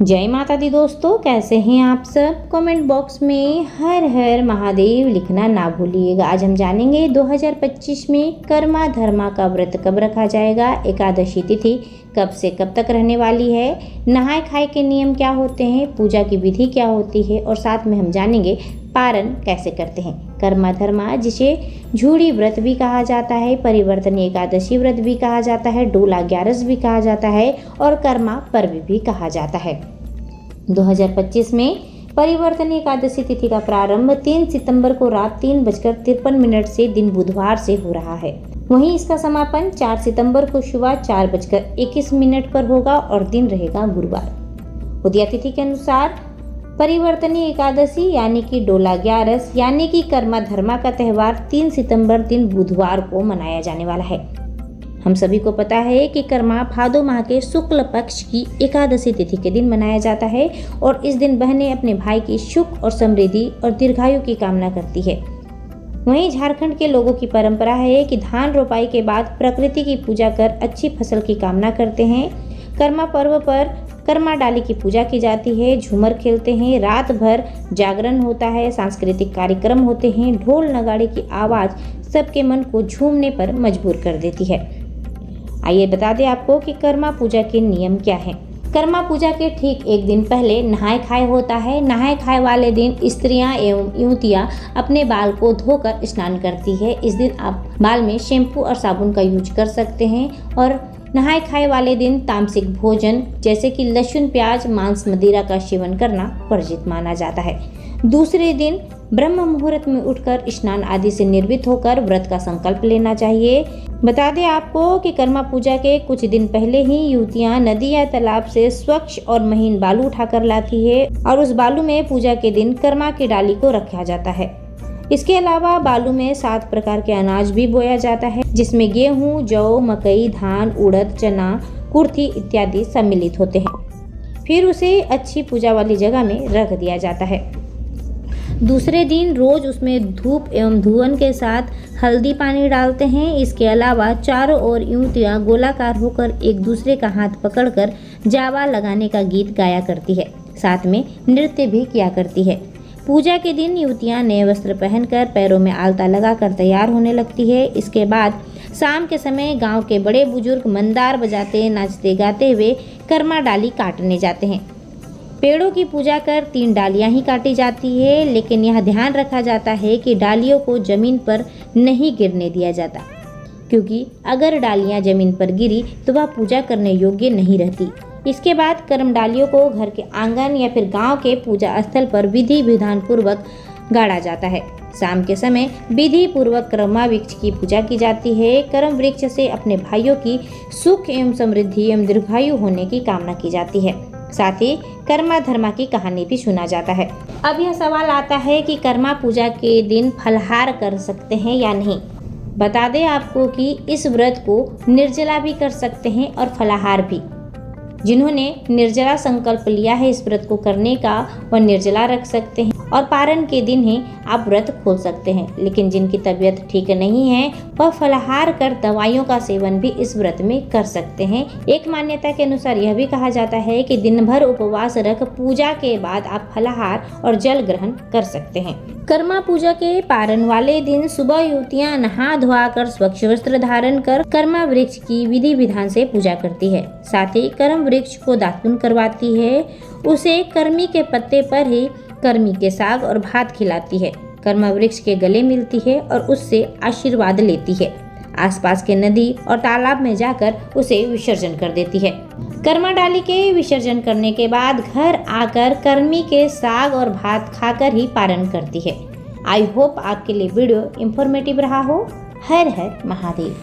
जय माता दी दोस्तों, कैसे हैं आप सब। कमेंट बॉक्स में हर हर महादेव लिखना ना भूलिएगा। आज हम जानेंगे 2025 में कर्मा धर्मा का व्रत कब रखा जाएगा, एकादशी तिथि कब से कब तक रहने वाली है, नहाय खाए के नियम क्या होते हैं, पूजा की विधि क्या होती है और साथ में हम जानेंगे पारण कैसे करते हैं। कर्मा धर्मा जिसे झूड़ी व्रत भी कहा जाता है, परिवर्तनीय एकादशी व्रत भी कहा जाता है, डोला ग्यारस भी कहा जाता है और कर्मा पर्व भी कहा जाता है। 2025 में परिवर्तनीय एकादशी तिथि का प्रारंभ 3 सितंबर को रात 3:53 से दिन बुधवार से हो रहा है। वहीं इसका समापन 4 सितंबर को सुबह 4:21 पर होगा और दिन रहेगा गुरुवार। उदया तिथि के अनुसार परिवर्तनीय एकादशी यानी कि डोला ग्यारस यानी कि कर्मा धर्मा का त्यौहार 3 सितंबर दिन बुधवार को मनाया जाने वाला है। हम सभी को पता है कि कर्मा भादो माह के शुक्ल पक्ष की एकादशी तिथि के दिन मनाया जाता है और इस दिन बहनें अपने भाई की सुख और समृद्धि और दीर्घायु की कामना करती है। वहीं झारखंड के लोगों की परंपरा है कि धान रोपाई के बाद प्रकृति की पूजा कर अच्छी फसल की कामना करते हैं। कर्मा पर्व पर कर्मा डाली की पूजा की जाती है, झूमर खेलते हैं, रात भर जागरण होता है, सांस्कृतिक कार्यक्रम होते हैं, ढोल नगाड़े की आवाज़ सबके मन को झूमने पर मजबूर कर देती है। आइए बता दें आपको कि कर्मा पूजा के नियम क्या हैं। कर्मा पूजा के ठीक एक दिन पहले नहाय खाए होता है। नहाय खाए वाले दिन स्त्रियां एवं युवतियां अपने बाल को धोकर स्नान करती है। इस दिन आप बाल में शैम्पू और साबुन का यूज कर सकते हैं और नहाय खाए वाले दिन तामसिक भोजन जैसे कि लहसुन, प्याज, मांस, मदिरा का सेवन करना वर्जित माना जाता है। दूसरे दिन ब्रह्म मुहूर्त में उठकर स्नान आदि से निर्वित होकर व्रत का संकल्प लेना चाहिए। बता दें आपको कि कर्मा पूजा के कुछ दिन पहले ही युवतियां नदी या तालाब से स्वच्छ और महीन बालू उठाकर लाती है और उस बालू में पूजा के दिन कर्मा की डाली को रखा जाता है। इसके अलावा बालू में 7 प्रकार के अनाज भी बोया जाता है, जिसमें गेहूं, जौ, मकई, धान, उड़द, चना, कुर्थी इत्यादि सम्मिलित होते हैं। फिर उसे अच्छी पूजा वाली जगह में रख दिया जाता है। दूसरे दिन रोज उसमें धूप एवं धुवन के साथ हल्दी पानी डालते हैं। इसके अलावा चारों ओर युवतियां गोलाकार होकर एक दूसरे का हाथ पकड़कर जावा लगाने का गीत गाया करती है, साथ में नृत्य भी किया करती है। पूजा के दिन युवतियां नए वस्त्र पहनकर पैरों में आलता लगाकर तैयार होने लगती है। इसके बाद शाम के समय गांव के बड़े बुजुर्ग मंदार बजाते नाचते गाते हुए कर्मा डाली काटने जाते हैं। पेड़ों की पूजा कर 3 डालियां ही काटी जाती है, लेकिन यह ध्यान रखा जाता है कि डालियों को जमीन पर नहीं गिरने दिया जाता, क्योंकि अगर डालियां जमीन पर गिरी तो वह पूजा करने योग्य नहीं रहती। इसके बाद कर्म डालियों को घर के आंगन या फिर गांव के पूजा स्थल पर विधि विधान पूर्वक गाड़ा जाता है। शाम के समय विधि पूर्वक कर्मा वृक्ष की पूजा की जाती है। कर्म वृक्ष से अपने भाइयों की सुख एवं समृद्धि एवं दीर्घायु होने की कामना की जाती है। साथ ही कर्मा धर्मा की कहानी भी सुना जाता है। अब यह सवाल आता है कि कर्मा पूजा के दिन फलाहार कर सकते हैं या नहीं। बता दें आपको कि इस व्रत को निर्जला भी कर सकते हैं और फलाहार भी। जिन्होंने निर्जला संकल्प लिया है इस व्रत को करने का, वह निर्जला रख सकते हैं और पारण के दिन ही आप व्रत खोल सकते हैं। लेकिन जिनकी तबीयत ठीक नहीं है वह फलाहार कर दवाइयों का सेवन भी इस व्रत में कर सकते हैं। एक मान्यता के अनुसार यह भी कहा जाता है कि दिन भर उपवास रख पूजा के बाद आप फलाहार और जल ग्रहण कर सकते हैं। कर्मा पूजा के पारण वाले दिन सुबह युवतियां नहा धोआ कर स्वच्छ वस्त्र धारण कर कर्मा वृक्ष की विधि विधान से पूजा करती है। साथ ही कर्म वृक्ष को दातुन करवाती है। उसे कर्मी के पत्ते पर ही कर्मी के साग और भात खिलाती है। कर्मा वृक्ष के गले मिलती है और उससे आशीर्वाद लेती है। आसपास के नदी और तालाब में जाकर उसे विसर्जन कर देती है। कर्मा डाली के विसर्जन करने के बाद घर आकर कर्मी के साग और भात खाकर ही पारण करती है। आई होप आपके लिए वीडियो इंफॉर्मेटिव रहा हो। हर हर महादेव।